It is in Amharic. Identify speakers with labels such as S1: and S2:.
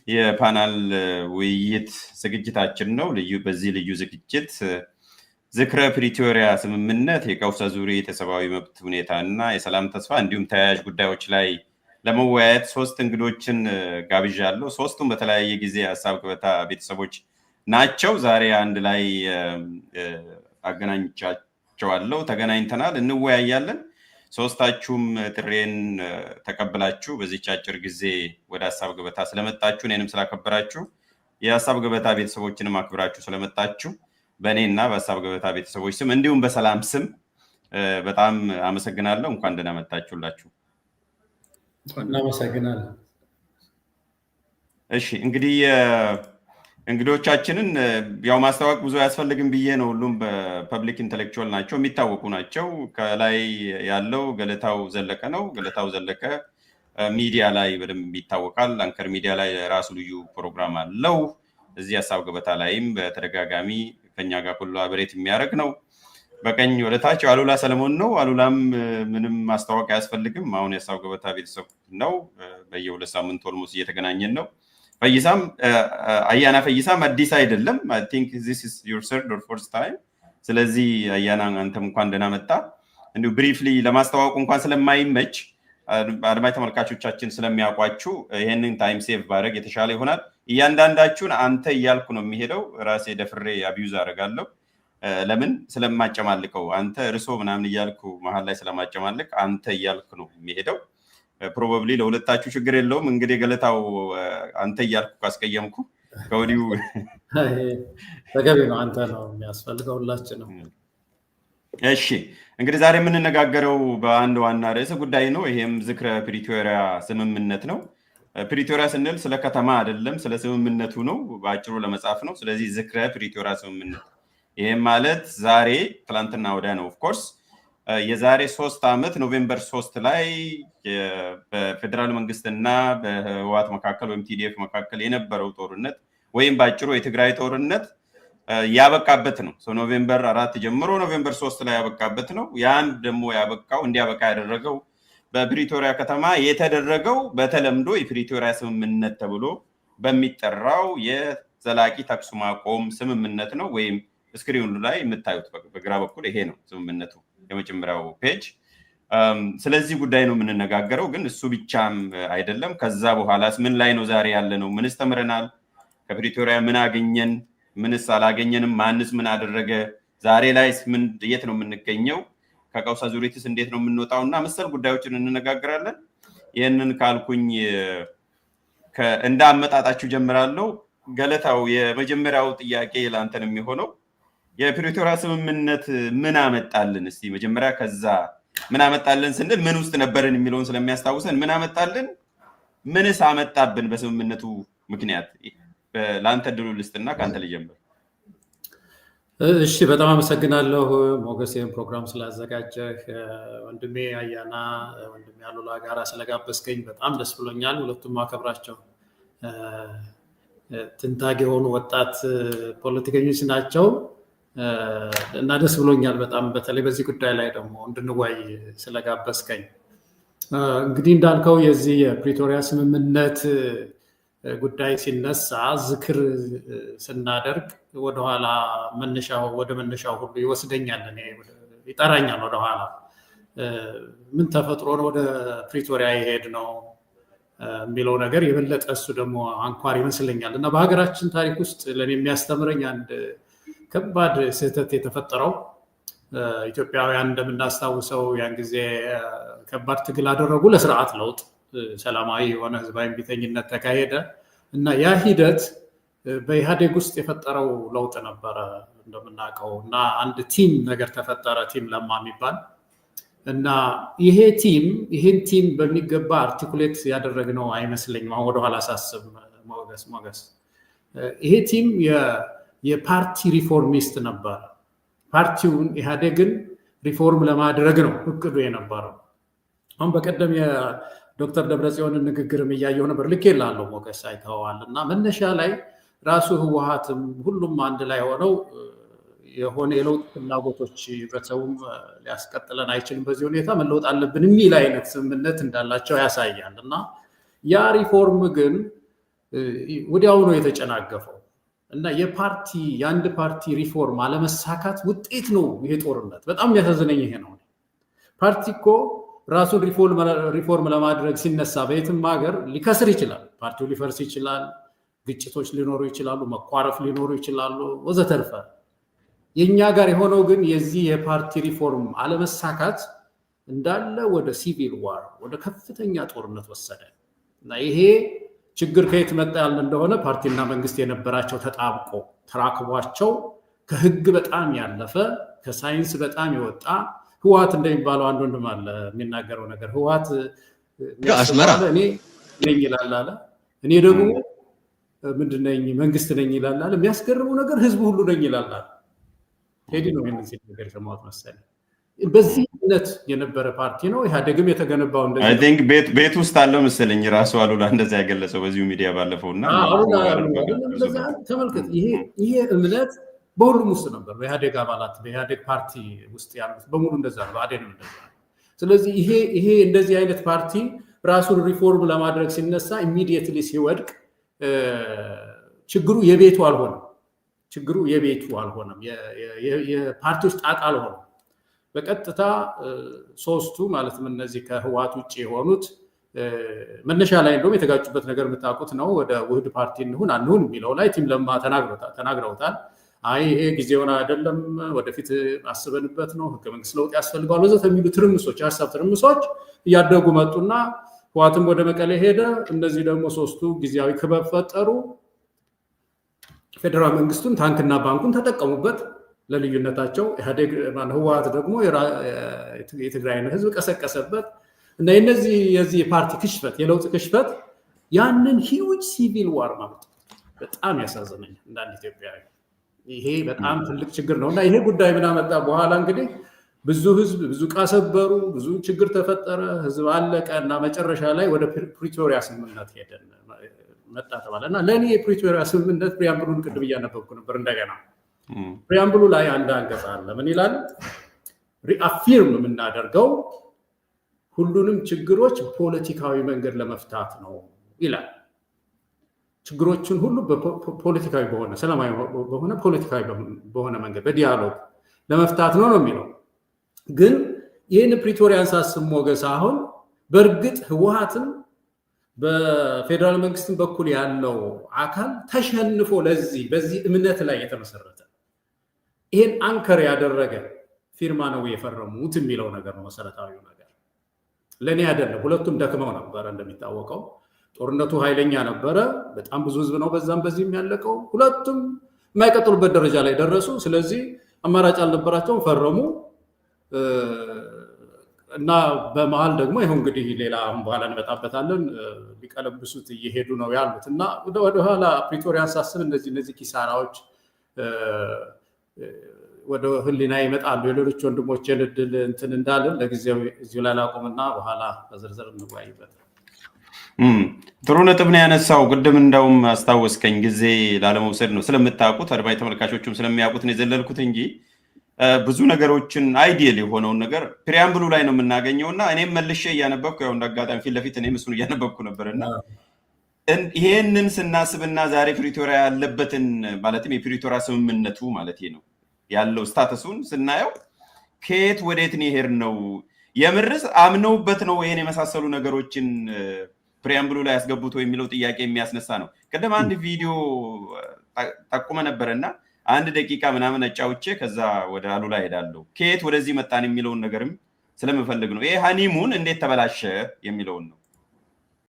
S1: የፓናል ውይይት ዝግጅታችን ነው። በዚህ ልዩ ዝግጅት ዝክረ ፕሪቶሪያ ስምምነት፣ የቀውስ አዙሪት፣ የሰብአዊ መብት ሁኔታ እና የሰላም ተስፋ እንዲሁም ተያያዥ ጉዳዮች ላይ ለመወያየት ሶስት እንግዶችን ጋብዣለሁ። ሶስቱም በተለያየ ጊዜ ሀሳብ ገበታ ቤተሰቦች ናቸው። ዛሬ አንድ ላይ አገናኝቻቸዋለሁ። ተገናኝተናል፣ እንወያያለን። ሶስታችሁም ጥሬን ተቀብላችሁ በዚህች አጭር ጊዜ ወደ ሀሳብ ገበታ ስለመጣችሁ እኔንም ስላከበራችሁ የሀሳብ ገበታ ቤተሰቦችንም አክብራችሁ ስለመጣችሁ በእኔና በሀሳብ ገበታ ቤተሰቦች ስም እንዲሁም በሰላም ስም በጣም አመሰግናለሁ። እንኳን ደህና መጣችሁላችሁ።
S2: እናመሰግናለን።
S1: እሺ እንግዲህ እንግዶቻችንን ያው ማስተዋወቅ ብዙ አያስፈልግም ብዬ ነው። ሁሉም በፐብሊክ ኢንተሌክቹዋል ናቸው፣ የሚታወቁ ናቸው። ከላይ ያለው ገለታው ዘለቀ ነው። ገለታው ዘለቀ ሚዲያ ላይ በደንብ ይታወቃል። አንከር ሚዲያ ላይ ራሱ ልዩ ፕሮግራም አለው። እዚህ ሀሳብ ገበታ ላይም በተደጋጋሚ ከኛ ጋር ኮላቦሬት የሚያደርግ ነው። በቀኝ ወደታች አሉላ ሰለሞን ነው። አሉላም ምንም ማስተዋወቅ አያስፈልግም። አሁን የሀሳብ ገበታ ቤተሰብ ነው። በየሁለት ሳምንት ኦልሞስት እየተገናኘን ነው። ፈይሳም አያና ፈይሳም አዲስ አይደለም። አይ ቲንክ ዚስ ኢዝ ዩር ሰርድ ኦር ፎርዝ ታይም። ስለዚህ አያና አንተም እንኳን ደህና መጣ። እንዲሁ ብሪፍሊ ለማስተዋወቁ እንኳን ስለማይመች አድማጭ ተመልካቾቻችን ስለሚያውቋችሁ ይሄንን ታይም ሴቭ ባደርግ የተሻለ ይሆናል። እያንዳንዳችሁን አንተ እያልኩ ነው የሚሄደው። ራሴ ደፍሬ አቢዩዝ አደርጋለሁ። ለምን ስለማጨማልቀው፣ አንተ እርሶ ምናምን እያልኩ መሀል ላይ ስለማጨማልቅ አንተ እያልኩ ነው የሚሄደው። ፕሮባብሊ ለሁለታችሁ ችግር የለውም። እንግዲህ ገለታው አንተ እያልኩ ካስቀየምኩ ከወዲሁ
S2: ተገቢ ነው። አንተ ነው የሚያስፈልገው ሁላችንም።
S1: እሺ እንግዲህ ዛሬ የምንነጋገረው በአንድ ዋና ርዕሰ ጉዳይ ነው። ይሄም ዝክረ ፕሪቶሪያ ስምምነት ነው። ፕሪቶሪያ ስንል ስለ ከተማ አይደለም፣ ስለ ስምምነቱ ነው። በአጭሩ ለመጻፍ ነው። ስለዚህ ዝክረ ፕሪቶሪያ ስምምነት ይሄም ማለት ዛሬ ትላንትና ወዲያ ነው። ኦፍኮርስ የዛሬ 3 ዓመት ኖቬምበር 3 ላይ በፌደራል መንግስትና በህወሓት መካከል ወይም ቲዲኤፍ መካከል የነበረው ጦርነት ወይም በአጭሩ የትግራይ ጦርነት ያበቃበት ነው። ኖቬምበር 4 ጀምሮ ኖቬምበር 3 ላይ ያበቃበት ነው። ያን ደግሞ ያበቃው እንዲያበቃ ያደረገው በፕሪቶሪያ ከተማ የተደረገው በተለምዶ የፕሪቶሪያ ስምምነት ተብሎ በሚጠራው የዘላቂ ተኩስ ማቆም ስምምነት ነው። ወይም ስክሪኑ ላይ የምታዩት በግራ በኩል ይሄ ነው ስምምነቱ፣ የመጀመሪያው ፔጅ። ስለዚህ ጉዳይ ነው የምንነጋገረው። ግን እሱ ብቻም አይደለም። ከዛ በኋላስ ምን ላይ ነው ዛሬ ያለ ነው? ምንስ ተምረናል? ከፕሪቶሪያ ምን አገኘን? ምንስ አላገኘንም? ማንስ ምን አደረገ? ዛሬ ላይስ የት ነው የምንገኘው? ከቀውስ አዙሪትስ እንዴት ነው የምንወጣው? እና መሰል ጉዳዮችን እንነጋገራለን። ይህንን ካልኩኝ እንደ አመጣጣችሁ ጀምራለሁ። ገለታው የመጀመሪያው ጥያቄ ለአንተን የሚሆነው የፕሪቶሪያ ስምምነት ምን አመጣልን? እስቲ መጀመሪያ ከዛ ምን አመጣልን ስንል ምን ውስጥ ነበርን የሚለውን ስለሚያስታውሰን ምን አመጣልን፣ ምንስ አመጣብን በስምምነቱ ምክንያት? ለአንተ ድሉ ልስጥና ከአንተ ልጀምር።
S2: እሺ፣ በጣም አመሰግናለሁ ሞገስ፣ ይህን ፕሮግራም ስላዘጋጀህ። ወንድሜ አያና ወንድሜ አሉላ ጋራ ስለጋበዝከኝ በጣም ደስ ብሎኛል። ሁለቱም አከብራቸው ትንታግ የሆኑ ወጣት ፖለቲከኞች ናቸው እና ደስ ብሎኛል በጣም፣ በተለይ በዚህ ጉዳይ ላይ ደግሞ እንድንወያይ ስለጋበዝከኝ። እንግዲህ እንዳልከው የዚህ የፕሪቶሪያ ስምምነት ጉዳይ ሲነሳ ዝክር ስናደርግ ወደኋላ ወደ መነሻው ሁሉ ይወስደኛል፣ ይጠራኛል ወደኋላ። ምን ተፈጥሮ ነው ወደ ፕሪቶሪያ የሄድ ነው የሚለው ነገር የበለጠ እሱ ደግሞ አንኳር ይመስለኛል። እና በሀገራችን ታሪክ ውስጥ ለእኔ የሚያስተምረኝ አንድ ከባድ ስህተት የተፈጠረው፣ ኢትዮጵያውያን እንደምናስታውሰው ያን ጊዜ ከባድ ትግል አደረጉ ለስርዓት ለውጥ፣ ሰላማዊ የሆነ ህዝባዊ እምቢተኝነት ተካሄደ እና ያ ሂደት በኢህአዴግ ውስጥ የፈጠረው ለውጥ ነበረ እንደምናውቀው። እና አንድ ቲም ነገር ተፈጠረ፣ ቲም ለማ የሚባል እና ይህን ቲም በሚገባ አርቲኩሌት ያደረግነው አይመስለኝም። አሁን ወደኋላ ሳስብ ሞገስ ይሄ ቲም የፓርቲ ሪፎርሚስት ነበር። ፓርቲውን ኢህአዴግን ሪፎርም ለማድረግ ነው እቅዱ የነበረው። አሁን በቀደም የዶክተር ደብረጽዮንን ንግግርም እያየሁ ነበር፣ ልኬልሃለሁ ሞገስ፣ አይተኸዋል። እና መነሻ ላይ ራሱ ህወሓትም ሁሉም አንድ ላይ ሆነው የሆነ የለውጥ ፍላጎቶች ህብረተሰቡም ሊያስቀጥለን አይችልም፣ በዚህ ሁኔታ መለወጥ አለብን የሚል አይነት ስምምነት እንዳላቸው ያሳያል። እና ያ ሪፎርም ግን ወዲያው ነው የተጨናገፈው እና የአንድ ፓርቲ ሪፎርም አለመሳካት ውጤት ነው ይሄ ጦርነት። በጣም የሚያሳዝነኝ ይሄ ነው። ፓርቲ እኮ ራሱን ሪፎርም ለማድረግ ሲነሳ በየትም ሀገር ሊከስር ይችላል፣ ፓርቲው ሊፈርስ ይችላል፣ ግጭቶች ሊኖሩ ይችላሉ፣ መኳረፍ ሊኖሩ ይችላሉ ወዘተርፈ። የኛ ጋር የሆነው ግን የዚህ የፓርቲ ሪፎርም አለመሳካት እንዳለ ወደ ሲቪል ዋር ወደ ከፍተኛ ጦርነት ወሰደ እና ይሄ ችግር ከየት መጣ ያለ እንደሆነ ፓርቲና መንግስት የነበራቸው ተጣብቆ ተራክቧቸው ከህግ በጣም ያለፈ ከሳይንስ በጣም የወጣ ህወሓት እንደሚባለው አንድ ወንድም አለ የሚናገረው ነገር ህወሓት
S3: አስመራ
S2: እኔ ነኝ ይላል አለ፣ እኔ ደግሞ ምንድን ነኝ መንግስት ነኝ ይላል አለ። የሚያስገርመው ነገር ህዝቡ ሁሉ ነኝ ይላል አለ። ቴዲ ነው ይሄንን ሲናገር የሰማሁት መሰለኝ። በዚህ እምነት የነበረ ፓርቲ ነው። ኢህአዴግም የተገነባው እንደዚህ
S1: አይ ቲንክ ቤት ውስጥ አለው መሰለኝ ራሱ አሉላ እንደዛ ያገለጸው በዚሁ ሚዲያ ባለፈውና
S2: ተመልከት። ይሄ እምነት በሁሉም ውስጥ ነበር። በኢህአዴግ አባላት በኢህአዴግ ፓርቲ ውስጥ ያሉት በሙሉ እንደዛ ነው። ብአዴንም እንደዛ ነው። ስለዚህ ይሄ እንደዚህ አይነት ፓርቲ ራሱን ሪፎርም ለማድረግ ሲነሳ ኢሚዲየትሊ ሲወድቅ ችግሩ የቤቱ አልሆነም። የፓርቲዎች ጣጣ አልሆነም። በቀጥታ ሶስቱ ማለትም እነዚህ ከህወሓት ውጭ የሆኑት መነሻ ላይ እንደውም የተጋጩበት ነገር የምታውቁት ነው። ወደ ውህድ ፓርቲ እንሁን አንሁን የሚለው ላይ ቲም ለማ ተናግረውታል። አይ ይሄ ጊዜውን አይደለም፣ ወደፊት አስበንበት ነው፣ ህገ መንግስት ለውጥ ያስፈልገዋል ወዘተ የሚሉ ትርምሶች፣ የሀሳብ ትርምሶች እያደጉ መጡና ህወሓትም ወደ መቀሌ ሄደ። እነዚህ ደግሞ ሶስቱ ጊዜያዊ ክበብ ፈጠሩ። ፌዴራል መንግስቱን ታንክና ባንኩን ተጠቀሙበት ለልዩነታቸው። ህወሓት ደግሞ የትግራይን ህዝብ ቀሰቀሰበት እና የዚህ የፓርቲ ክሽፈት የለውጥ ክሽፈት ያንን ሂውጅ ሲቪል ዋር ማለት በጣም ያሳዝነኛል እንዳንድ ኢትዮጵያዊ። ይሄ በጣም ትልቅ ችግር ነው እና ይሄ ጉዳይ ምን አመጣ? በኋላ እንግዲህ ብዙ ህዝብ ብዙ ዕቃ ሰበሩ፣ ብዙ ችግር ተፈጠረ፣ ህዝብ አለቀ እና መጨረሻ ላይ ወደ ፕሪቶሪያ ስምምነት ሄደን መጣ ተባለ እና ለእኔ የፕሪቶሪያ ስምምነት ፕሪያምብሉን ቅድም እያነበብኩ ነበር እንደገና። ፕሪያምብሉ ላይ አንድ አንቀጽ አለ። ምን ይላል? ሪአፊርም የምናደርገው ሁሉንም ችግሮች ፖለቲካዊ መንገድ ለመፍታት ነው ይላል። ችግሮችን ሁሉ ፖለቲካዊ በሆነ ሰላማዊ በሆነ ፖለቲካዊ በሆነ መንገድ በዲያሎግ ለመፍታት ነው የሚለው። ግን ይህን ፕሪቶሪያን ሳስብ ሞገስ አሁን በእርግጥ ህወሓትም በፌዴራል መንግስትም በኩል ያለው አካል ተሸንፎ በዚህ እምነት ላይ የተመሰረተ ይሄን አንከር ያደረገ ፊርማ ነው የፈረሙት የሚለው ነገር ነው መሰረታዊው ነገር። ለእኔ አይደለም። ሁለቱም ደክመው ነበረ። እንደሚታወቀው ጦርነቱ ኃይለኛ ነበረ። በጣም ብዙ ህዝብ ነው በዛም በዚህም ያለቀው። ሁለቱም የማይቀጥሉበት ደረጃ ላይ ደረሱ። ስለዚህ አማራጭ አልነበራቸውም፣ ፈረሙ እና በመሀል ደግሞ ይኸው እንግዲህ ሌላ አሁን በኋላ እንመጣበታለን ሊቀለብሱት እየሄዱ ነው ያሉት እና ወደኋላ ፕሪቶሪያን ሳስብ እነዚህ ኪሳራዎች ወደ ህሊና ይመጣሉ። የሌሎች ወንድሞችን እድል እንትን እንዳልን ለጊዜው እዚሁ ላይ ላቁምና በኋላ በዝርዝር እንወያይበት።
S1: ጥሩ ነጥብ ነው ያነሳው። ቅድም እንደውም አስታወስከኝ፣ ጊዜ ላለመውሰድ ነው ስለምታውቁት አድማጭ ተመልካቾቹም ስለሚያውቁት ነው የዘለልኩት እንጂ ብዙ ነገሮችን አይዲየል የሆነውን ነገር ፕሪያምብሉ ላይ ነው የምናገኘው እና እኔም መልሼ እያነበብኩ ያው እንዳጋጣሚ ፊት ለፊት እኔም እሱን እያነበብኩ ነበርና ይሄንን ስናስብና ዛሬ ፕሪቶሪያ ያለበትን ማለትም የፕሪቶሪያ ስምምነቱ ማለት ነው ያለው ስታተሱን ስናየው ከየት ወዴት ነው ይሄድ ነው የምርስ አምነውበት ነው ይሄን የመሳሰሉ ነገሮችን ፕሪያምብሉ ላይ ያስገቡት ወይ የሚለው ጥያቄ የሚያስነሳ ነው። ቀደም አንድ ቪዲዮ ጠቁመ ነበርና 1 ደቂቃ ምናምን አጫውቼ ከዛ ወደ አሉላ ሄዳለሁ። ከየት ወደዚህ መጣን የሚለውን ነገርም ስለምፈልግ ነው። ይሄ ሃኒሙን እንዴት ተበላሸ የሚለውን ነው።